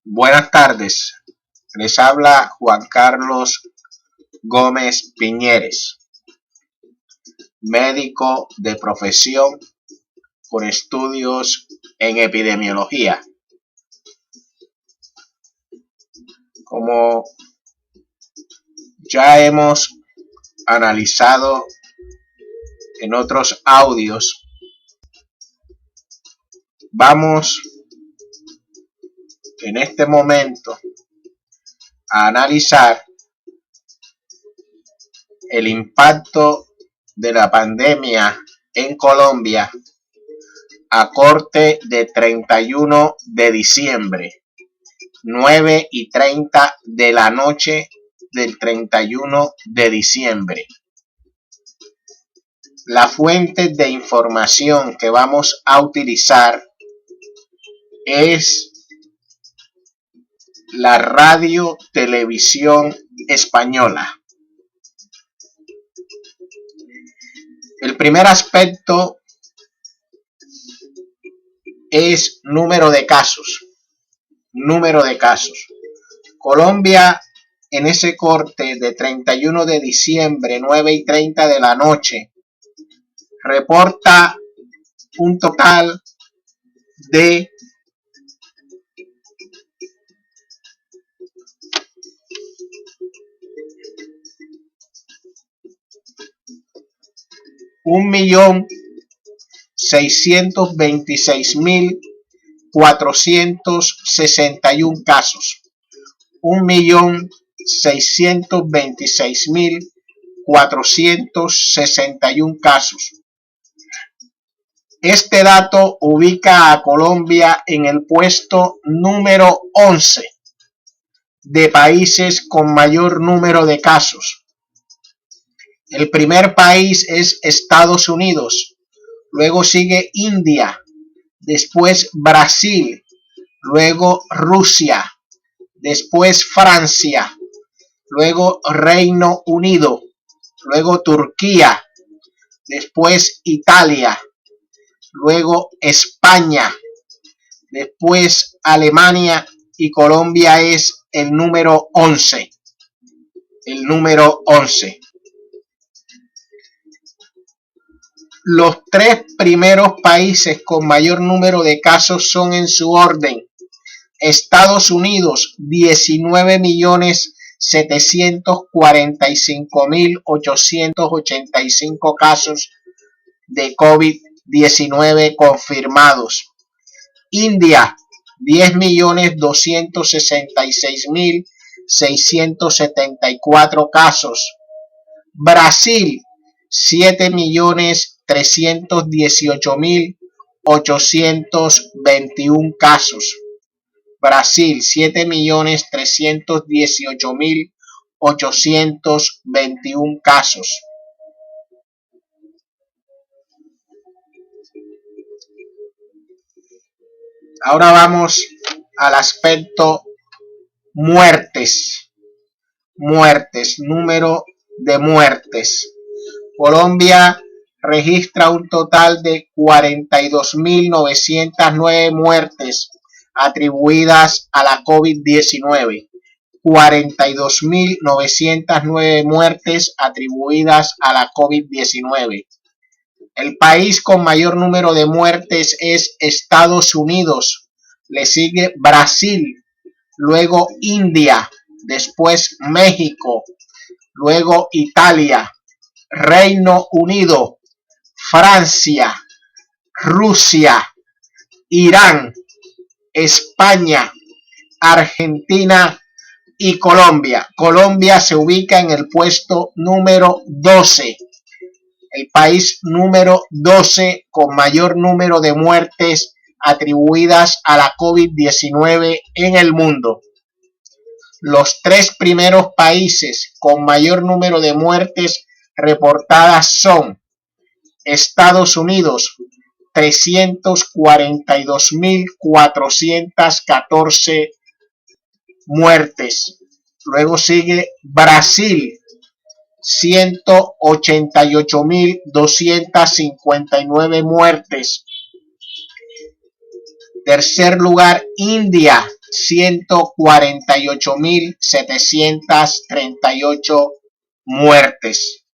Buenas tardes, les habla Juan Carlos Gómez Piñeres, médico de profesión con estudios en epidemiología. Como ya hemos analizado en otros audios, vamos en este momento a analizar el impacto de la pandemia en Colombia a corte de 31 de diciembre, 9:30 de la noche del 31 de diciembre. La fuente de información que vamos a utilizar es la Radio Televisión Española. El primer aspecto es número de casos. Colombia en ese corte de 31 de diciembre, 9:30 de la noche, reporta un total de 1.626.461 casos. 1.626.461 casos. Este dato ubica a Colombia en el puesto número 11 de países con mayor número de casos. El primer país es Estados Unidos, luego sigue India, después Brasil, luego Rusia, después Francia, luego Reino Unido, luego Turquía, después Italia, luego España, después Alemania y Colombia es el número 11. Los tres primeros países con mayor número de casos son en su orden: Estados Unidos, 19.745.885 casos de COVID-19 confirmados. India, 10.266.674 casos. Brasil, 7.318.821 casos. Brasil, 7.318.821 casos. Ahora vamos al aspecto muertes. Número de muertes. Colombia registra un total de 42.909 muertes atribuidas a la COVID-19. 42.909 muertes atribuidas a la COVID-19. El país con mayor número de muertes es Estados Unidos, le sigue Brasil, luego India, después México, luego Italia, Reino Unido, Francia, Rusia, Irán, España, Argentina y Colombia. Colombia se ubica en el puesto número 12. El país número 12 con mayor número de muertes atribuidas a la COVID-19 en el mundo. Los tres primeros países con mayor número de muertes reportadas son Estados Unidos, 342.414 muertes. Luego sigue Brasil, 188.259 muertes. Tercer lugar, India, 148.738 muertes.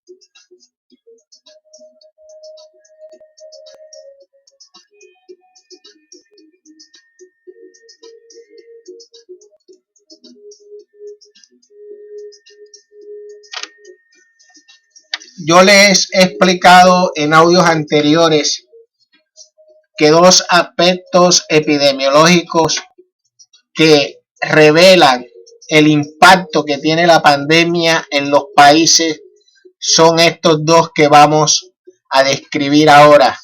Yo les he explicado en audios anteriores que dos aspectos epidemiológicos que revelan el impacto que tiene la pandemia en los países son estos dos que vamos a describir ahora.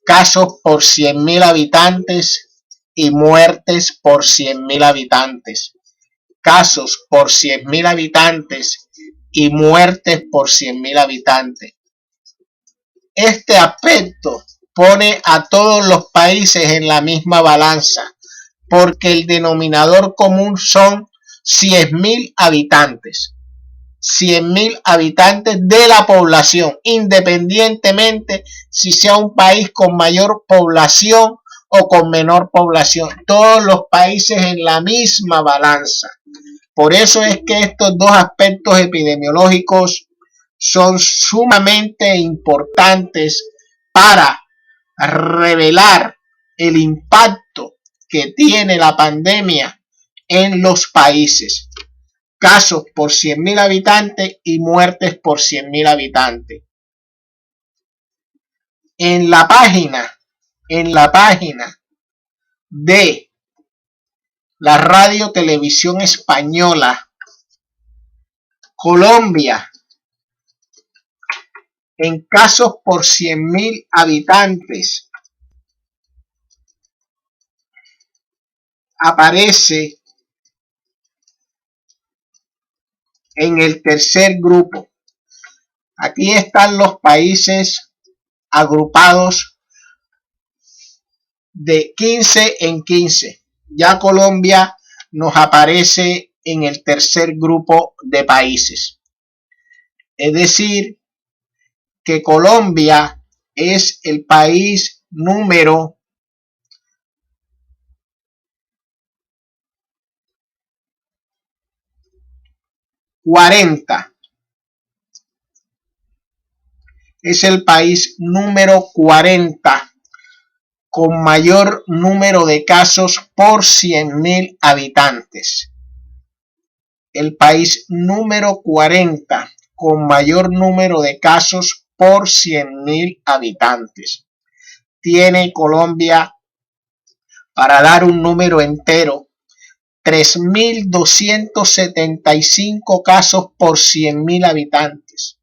Casos por 100.000 habitantes y muertes por 100.000 habitantes. Casos por 100.000 habitantes y muertes por 100.000 habitantes. Este aspecto pone a todos los países en la misma balanza, porque el denominador común son 100.000 habitantes. 100.000 habitantes de la población, independientemente si sea un país con mayor población o con menor población. Todos los países en la misma balanza. Por eso es que estos dos aspectos epidemiológicos son sumamente importantes para revelar el impacto que tiene la pandemia en los países. Casos por 100.000 habitantes y muertes por 100.000 habitantes. En la página de la Radio Televisión Española, Colombia, en casos por 100.000 habitantes, aparece en el tercer grupo. Aquí están los países agrupados de 15 en 15. Ya Colombia nos aparece en el tercer grupo de países. Es decir, que Colombia es el país número 40. Es el país número 40 con mayor número de casos por 100.000 habitantes. El país número 40 con mayor número de casos por 100.000 habitantes. Tiene Colombia, para dar un número entero, 3.275 casos por 100.000 habitantes.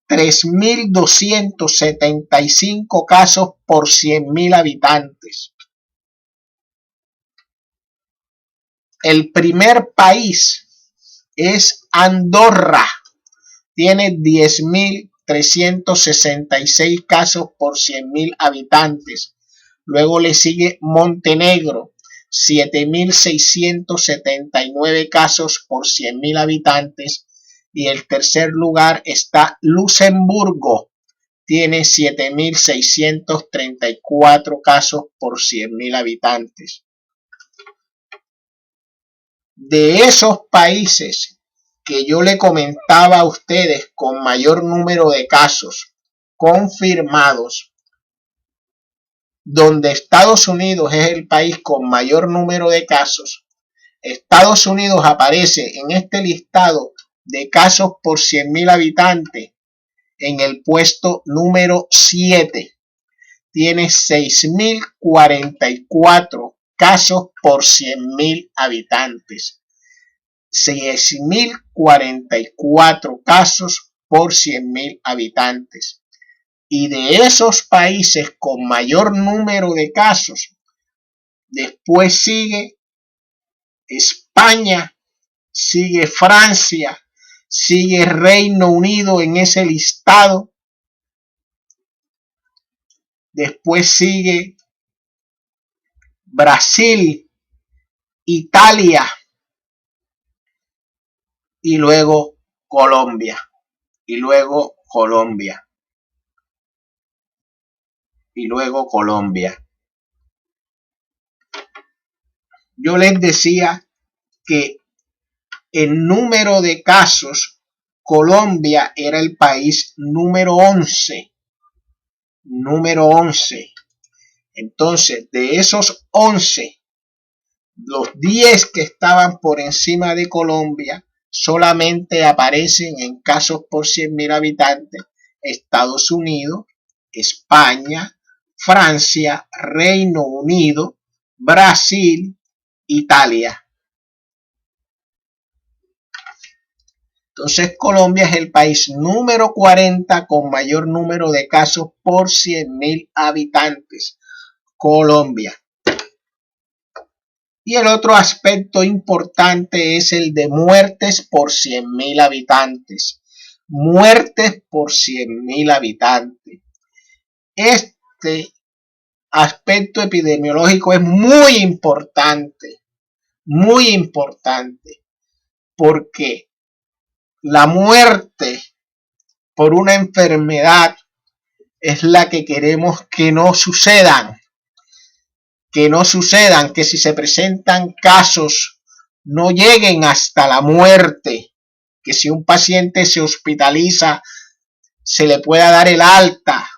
3.275 casos por 100.000 habitantes. El primer país es Andorra. Tiene 10.366 casos por 100.000 habitantes. Luego le sigue Montenegro, 7.679 casos por 100.000 habitantes. Y el tercer lugar está Luxemburgo. Tiene 7.634 casos por 100.000 habitantes. De esos países que yo le comentaba a ustedes con mayor número de casos confirmados, donde Estados Unidos es el país con mayor número de casos, Estados Unidos aparece en este listado de casos por 100.000 habitantes en el puesto número 7. Tiene 6.044 casos por 100.000 habitantes. 6.044 casos por 100.000 habitantes. Y de esos países con mayor número de casos, después sigue España, sigue Francia, sigue Reino Unido en ese listado. Después sigue Brasil, Italia y luego Colombia. Y luego Colombia. Y luego Colombia. yo les decía que en número de casos, Colombia era el país número 11. Número 11. Entonces, de esos 11, los 10 que estaban por encima de Colombia solamente aparecen en casos por 100.000 habitantes: Estados Unidos, España, Francia, Reino Unido, Brasil, Italia. Entonces Colombia es el país número 40 con mayor número de casos por 100.000 habitantes. Colombia. Y el otro aspecto importante es el de muertes por 100.000 habitantes. Muertes por 100.000 habitantes. Este aspecto epidemiológico es muy importante, porque la muerte por una enfermedad es la que queremos que no sucedan. Que si se presentan casos no lleguen hasta la muerte, que si un paciente se hospitaliza se le pueda dar el alta,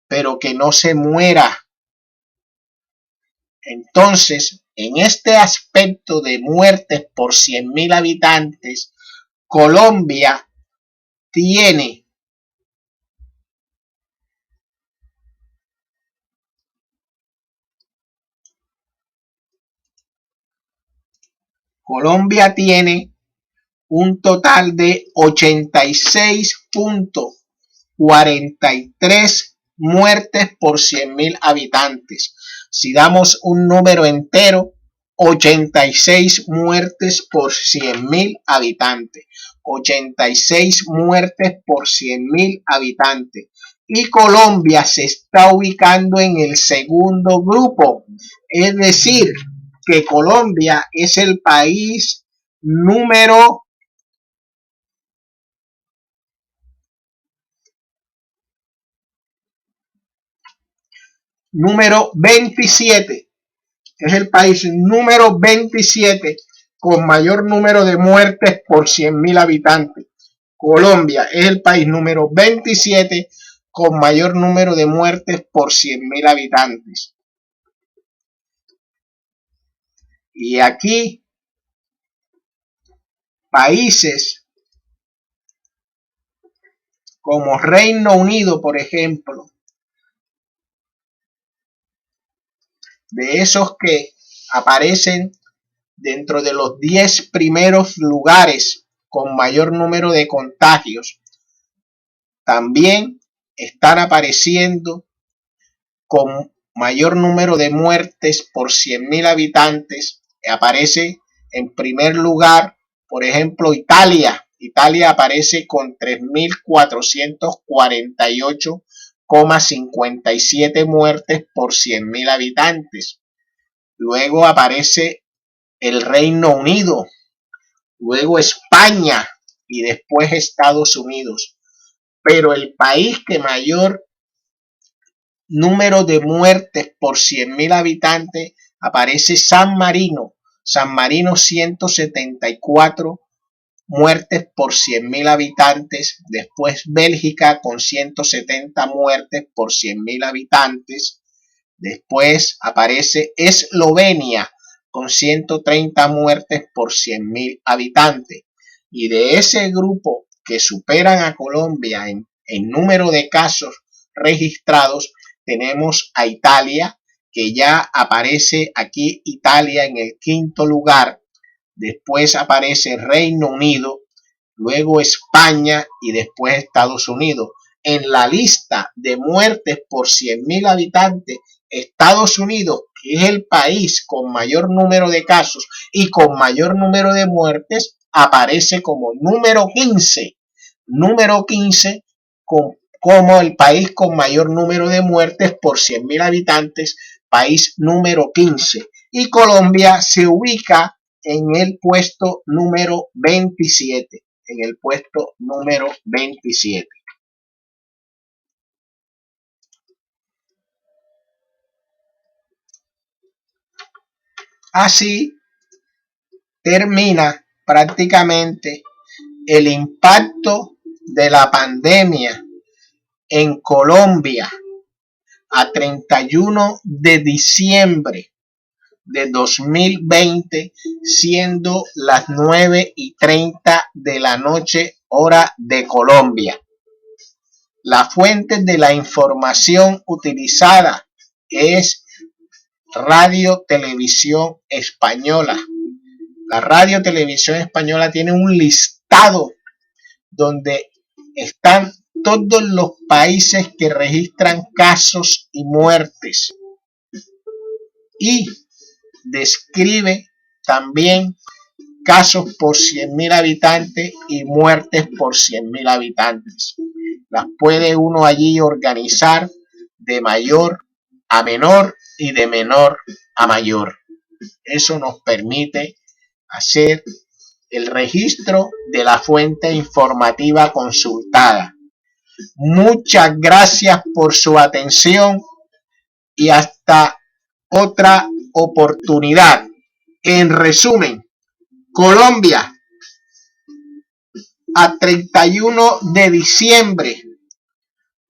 pero que no se muera. Entonces, en este aspecto de muertes por 100.000 habitantes, Colombia tiene un total de 86.43 muertes por 100.000 habitantes. Si damos un número entero, 86 muertes por 100.000 habitantes. 86 muertes por 100.000 habitantes. Y Colombia se está ubicando en el segundo grupo. Es decir, que Colombia es el país número 27. Es el país número 27 con mayor número de muertes por 100.000 habitantes. Colombia es el país número 27 con mayor número de muertes por 100.000 habitantes. Y aquí, países como Reino Unido, por ejemplo, de esos que aparecen dentro de los 10 primeros lugares con mayor número de contagios, también están apareciendo con mayor número de muertes por 100.000 habitantes. Aparece en primer lugar, por ejemplo, Italia. Italia aparece con 3.448,57 muertes por 100.000 habitantes. Luego aparece el Reino Unido, luego España y después Estados Unidos. Pero el país que mayor número de muertes por 100.000 habitantes aparece San Marino. San Marino 174 muertes por 100.000 habitantes. Después Bélgica con 170 muertes por 100.000 habitantes. Después aparece Eslovenia con 130 muertes por 100.000 habitantes. Y de ese grupo que superan a Colombia en número de casos registrados, tenemos a Italia, que ya aparece aquí Italia en el quinto lugar. Después aparece Reino Unido, luego España y después Estados Unidos. En la lista de muertes por 100.000 habitantes, Estados Unidos, que es el país con mayor número de casos y con mayor número de muertes, aparece como número 15. Número 15 como el país con mayor número de muertes por 100.000 habitantes, país número 15. Y Colombia se ubica en el puesto número 27. En el puesto número 27. Así termina prácticamente el impacto de la pandemia en Colombia a 31 de diciembre de 2020, siendo las 9:30 de la noche, hora de Colombia. La fuente de la información utilizada es Radio Televisión Española. La Radio Televisión Española tiene un listado donde están todos los países que registran casos y muertes, y describe también casos por 100.000 habitantes y muertes por 100.000 habitantes. Las puede uno allí organizar de mayor a menor y de menor a mayor. Eso nos permite hacer el registro de la fuente informativa consultada. Muchas gracias por su atención y hasta otra oportunidad. En resumen, Colombia a 31 de diciembre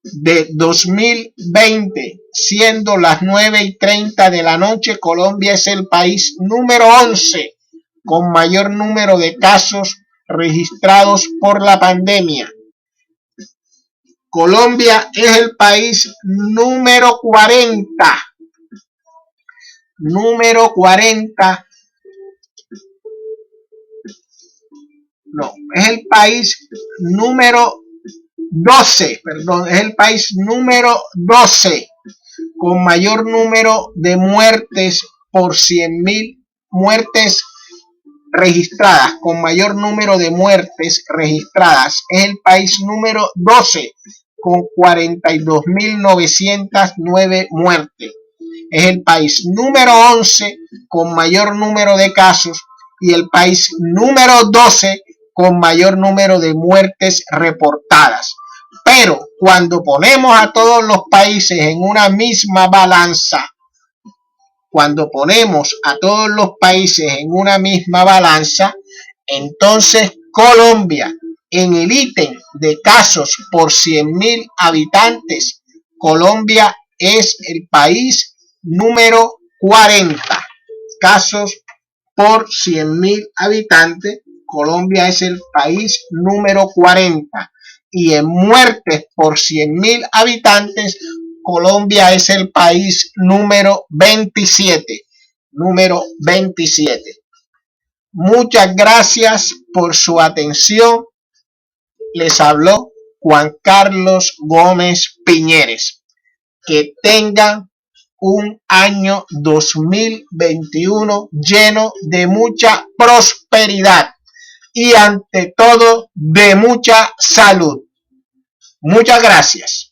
de 2020, siendo las 9:30 de la noche, Colombia es el país número 11 con mayor número de casos registrados por la pandemia. Colombia es el país número 40. Es el país número 12, es el país número 12 con mayor número de muertes por 100.000 muertes registradas, con mayor número de muertes registradas. Es el país número 12 con 42.909 muertes. Es el país número 11 con mayor número de casos y el país número 12 con mayor número de muertes reportadas. Pero cuando ponemos a todos los países en una misma balanza, entonces Colombia, en el ítem de casos por 100.000 habitantes, Colombia es el país número 40. Casos por 100.000 habitantes, Colombia es el país número 40. Y en muertes por 100.000 habitantes, Colombia es el país número 27. Muchas gracias por su atención. Les habló Juan Carlos Gómez Piñeres. Que tengan un año 2021 lleno de mucha prosperidad y ante todo de mucha salud. Muchas gracias.